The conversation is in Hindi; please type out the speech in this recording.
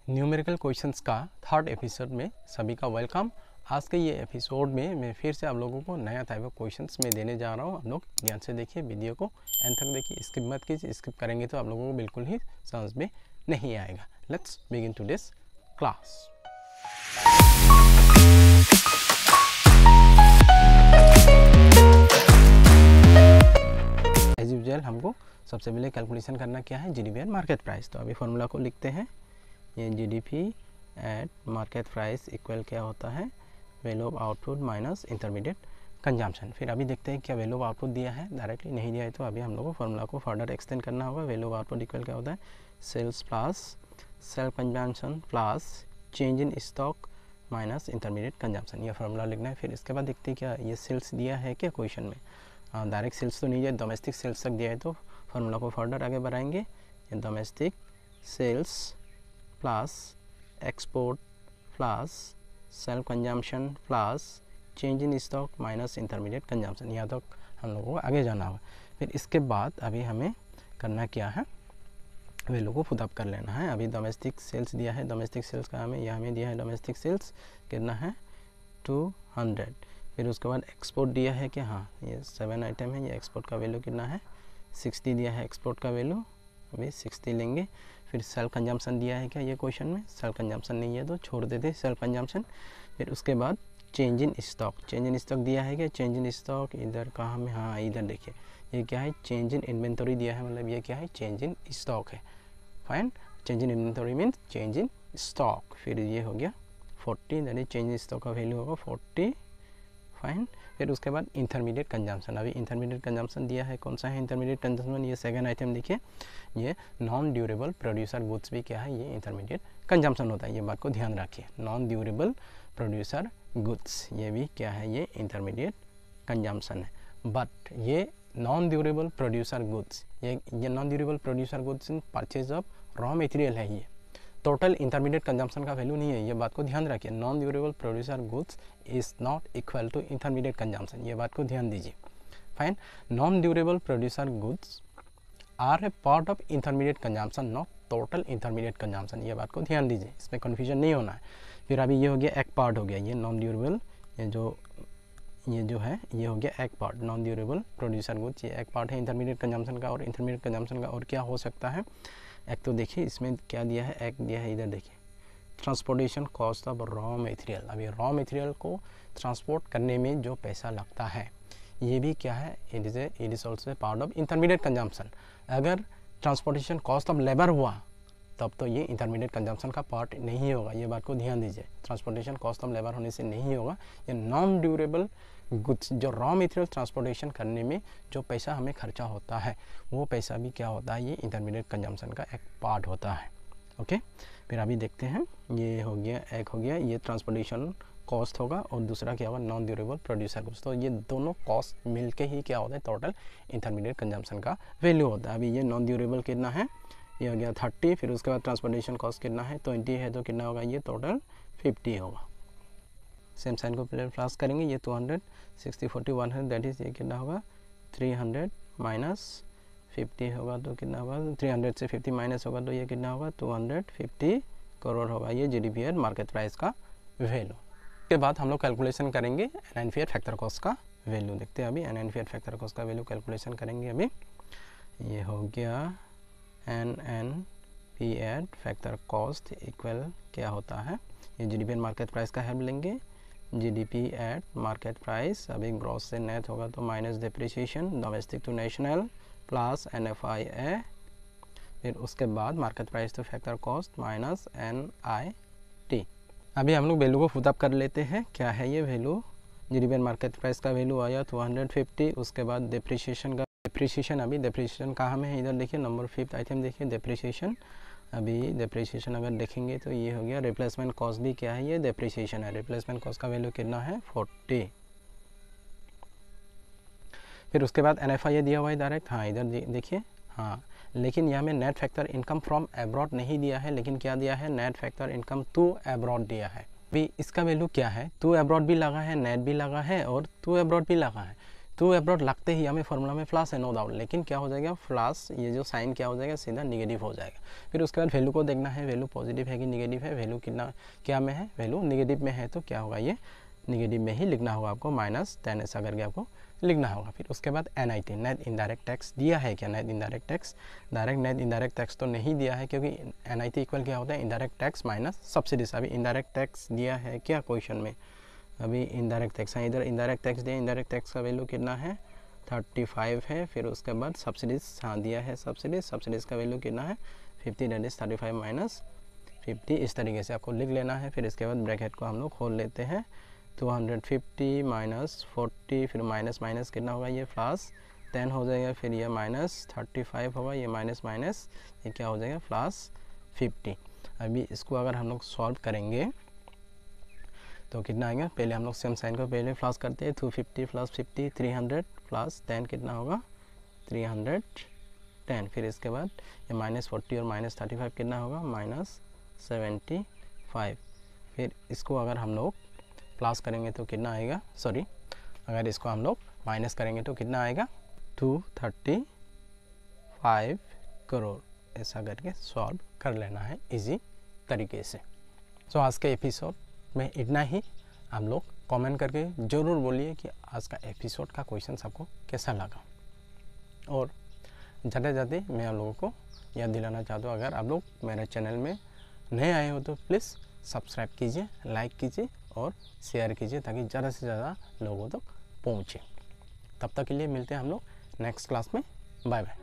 न्यूमेरिकल क्वेश्चंस का थर्ड एपिसोड में सभी का वेलकम। आज के ये एपिसोड में मैं फिर से आप लोगों को नया टाइप ऑफ क्वेश्चंस में देने जा रहा हूँ। आप लोग ध्यान से देखिए, वीडियो को एंड तक देखिए, स्किप मत कीजिए। स्किप करेंगे तो आप लोगों को बिल्कुल ही समझ में नहीं आएगा। Let's begin today's class. As usual हमको सबसे पहले कैलकुलेशन करना क्या है, जीडीपी एट मार्केट प्राइस। तो अभी फॉर्मूला को लिखते हैं। ये GDP at market price equal क्या होता है, value of output minus intermediate consumption. फिर अभी देखते हैं क्या वैल्यू ऑफ आउटपुट दिया है, डायरेक्टली नहीं दिया है तो अभी हम लोग को फॉर्मूला को फर्दर एक्सटेंड करना होगा। वैल्यू ऑफ आउटपुट इक्वल क्या होता है, sales plus self consumption plus change in stock minus intermediate consumption. ये फॉर्मूला लिखना है। फिर इसके बाद देखते हैं क्या ये सेल्स दिया है क्या क्वेश्चन में। डायरेक्ट सेल्स तो नहीं दिया, डोमेस्टिक सेल्स तक दिया है तो फॉर्मूला को फर्दर आगे बढ़ाएंगे। Domestic sales plus export plus self consumption plus change in stock minus intermediate consumption, यहाँ तक हम लोगों को आगे जाना होगा। फिर इसके बाद अभी हमें करना क्या है, वैल्यू को पुटअप कर लेना है। अभी डोमेस्टिक सेल्स दिया है, डोमेस्टिक सेल्स का हमें यह हमें दिया है, डोमेस्टिक सेल्स कितना है 200। फिर उसके बाद एक्सपोर्ट दिया है कि हाँ ये 7 आइटम है, ये एक्सपोर्ट का वैल्यू कितना है 60 दिया है, एक्सपोर्ट का वैल्यू अभी 60 लेंगे। फिर सेल्फ कंजम्पशन दिया है क्या ये क्वेश्चन में, सेल्फ कंजम्पशन नहीं है तो छोड़ देते सेल्फ कंजम्पशन। फिर उसके बाद change in stock, change in stock दिया है क्या, चेंज इन स्टॉक इधर कहाँ में, हाँ इधर देखिए ये क्या है, चेंज इन इन्वेंटरी दिया है, मतलब ये क्या है चेंज इन स्टॉक है। Fine, change in inventory means change in stock. फिर ये हो गया 40, दैट चेंज इन स्टॉक का वैल्यू होगा 40। फाइन, फिर उसके बाद इंटरमीडिएट कंजम्पशन। अभी इंटरमीडिएट कंजम्पशन दिया है, कौन सा है इंटरमीडिएट कंजम्पशन, ये सेकंड आइटम देखिए, ये नॉन ड्यूरेबल प्रोड्यूसर गुड्स भी क्या है, ये इंटरमीडिएट कंजम्पशन होता है। ये बात को ध्यान रखिए, नॉन ड्यूरेबल प्रोड्यूसर गुड्स ये भी क्या है, ये इंटरमीडिएट कंजम्पशन है। बट ये नॉन ड्यूरेबल प्रोड्यूसर गुड्स, ये non durable producer goods in purchase of raw material है, ये टोटल इंटरमीडिएट कंजम्पशन का वैल्यू नहीं है। ये बात को ध्यान रखिए, non durable producer goods is not equal to intermediate consumption, ये बात को ध्यान दीजिए। Fine, non durable producer goods are a part of intermediate consumption, not total intermediate consumption, ये बात को ध्यान दीजिए, इसमें कन्फ्यूजन नहीं होना है। फिर अभी ये हो गया एक पार्ट हो गया, ये नॉन ड्यूरेबल, ये जो है ये हो गया एक part, non durable producer goods ये एक पार्ट है इंटरमीडिएट कंजम्पशन का। और इंटरमीडिएट कंजम्पशन का और क्या हो सकता है, एक तो देखिए इसमें क्या दिया है, एक दिया है इधर देखिए transportation cost of raw material. अभी रॉ मटेरियल को ट्रांसपोर्ट करने में जो पैसा लगता है ये भी क्या है, it is also part of intermediate consumption. अगर ट्रांसपोर्टेशन कॉस्ट ऑफ लेबर हुआ तब तो ये इंटरमीडिएट कंजम्पशन का पार्ट नहीं होगा, ये बात को ध्यान दीजिए। ट्रांसपोर्टेशन कॉस्ट ऑफ लेबर होने से नहीं होगा। ये नॉन ड्यूरेबल गुड्स, जो रॉ मटेरियल ट्रांसपोर्टेशन करने में जो पैसा हमें खर्चा होता है वो पैसा भी क्या होता है, ये इंटरमीडिएट कंजम्पशन का एक पार्ट होता है। ओके, फिर अभी देखते हैं, ये हो गया एक हो गया, ये ट्रांसपोर्टेशन कॉस्ट होगा और दूसरा क्या होगा नॉन ड्यूरेबल प्रोड्यूसर गुड्स। तो ये दोनों कॉस्ट मिलके ही क्या होता है, टोटल इंटरमीडिएट कंजम्पशन का वैल्यू होता है। अभी ये नॉन ड्यूरेबल कितना है, ये हो गया 30। फिर उसके बाद ट्रांसपोर्टेशन कॉस्ट कितना है 20 है, तो कितना होगा ये टोटल 50 होगा। सेम साइन को पहले प्लस करेंगे, ये 200 60 40 100 दैट इज ये कितना होगा 300 माइनस 50 होगा तो कितना होगा, 300 से 50 माइनस होगा तो ये कितना होगा 250 करोड़ होगा। ये जीडीपी एट मार्केट प्राइस का वैल्यू। के बाद हम लोग कैलकुलेशन करेंगे एनएनपीएट फैक्टर कॉस्ट का वैल्यू। देखते हैं अभी एनएनपीएट फैक्टर कॉस्ट का वैल्यू कैलकुलेशन करेंगे। अभी ये हो गया एनएनपीएट फैक्टर कॉस्ट इक्वल क्या होता है, ये जीडीपी एट मार्केट प्राइस का हेल्प लेंगे। जीडीपी एट मार्केट प्राइस, अभी ग्रॉस से नेट होगा तो minus depreciation domestic to national plus NFIA. फिर उसके बाद market price to factor cost minus NIT. अभी हम लोग वैल्यू को पुटअप कर लेते हैं। क्या है ये value, GDP at market price का वैल्यू आया 250। उसके बाद डिप्रिसिएशन का, डिप्रिसिएशन अभी डिप्रिसिएशन कहाँ में है, इधर देखिए नंबर 5th आइटम देखिए डिप्रिसिएशन। अभी डिप्रिसिएशन अगर देखेंगे तो ये हो गया, रिप्लेसमेंट कॉस्ट भी क्या है, ये डिप्रिसिएशन है। रिप्लेसमेंट कॉस्ट का वैल्यू कितना है 40। फिर उसके बाद एनएफआईए दिया हुआ है डायरेक्ट, हाँ इधर देखिए, हाँ लेकिन यहाँ में net factor income from abroad नहीं दिया है, लेकिन क्या दिया है net factor income to abroad दिया है। अभी इसका वैल्यू क्या है, टू एब्रॉड भी लगा है, नेट भी लगा है और टू एब्रॉड भी लगा है। टू अब्रॉड लगते ही हमें फॉर्मूला में प्लस है नो डाउट, लेकिन क्या हो जाएगा प्लस, ये जो साइन क्या हो जाएगा सीधा निगेटिव हो जाएगा। फिर उसके बाद वैल्यू को देखना है, वैल्यू पॉजिटिव है कि निगेटिव है, वैल्यू कितना क्या में है, वैल्यू निगेटिव में है तो क्या होगा, ये निगेटिव में ही लिखना होगा आपको, -10 ऐसा करके आपको लिखना होगा। फिर उसके बाद NIT नेट इनडायरेक्ट टैक्स दिया है क्या, net indirect tax, direct net indirect tax तो नहीं दिया है, क्योंकि NIT इक्वल क्या होता है, इनडायरेक्ट टैक्स माइनस सब्सिडीज। अभी इनडायरेक्ट टैक्स दिया है क्या क्वेश्चन में, अभी इनडायरेक्ट टैक्स है, इधर इनडायरेक्ट टैक्स दिया, इनडायरेक्ट टैक्स का वैल्यू कितना है 35 है। फिर उसके बाद सब्सिडीज हाँ दिया है, सब्सिडीज़ का वैल्यू कितना है 50, दैट इज 35 माइनस 50, इस तरीके से आपको लिख लेना है। फिर इसके बाद ब्रैकेट को हम लोग खोल लेते हैं, 250 माइनस 40, फिर माइनस माइनस कितना होगा, ये प्लस 10 हो जाएगा, फिर ये -35 होगा, ये माइनस माइनस ये क्या हो जाएगा +50। अभी इसको अगर हम लोग सॉल्व करेंगे तो कितना आएगा, पहले हम लोग सेम साइन को पहले प्लस करते हैं, 250 + 50 300 + 10 कितना होगा 310। फिर इसके बाद ये -40 और -35 कितना होगा -75। फिर इसको अगर हम लोग प्लस करेंगे तो कितना आएगा, सॉरी अगर इसको हम लोग माइनस करेंगे तो कितना आएगा 235 करोड़। ऐसा करके सॉल्व कर लेना है इजी तरीके से। सो आज के एपिसोड में इतना ही। हम लोग कमेंट करके ज़रूर बोलिए कि आज का एपिसोड का क्वेश्चन आपको कैसा लगा। और जाते जाते मैं आप लोगों को याद दिलाना चाहता हूँ, अगर आप लोग मेरे चैनल में नए आए हो तो प्लीज़ सब्सक्राइब कीजिए, लाइक कीजिए और शेयर कीजिए, ताकि ज़्यादा से ज़्यादा लोगों तक पहुँचे। तब तक के लिए मिलते हैं हम लोग नेक्स्ट क्लास में। Bye bye.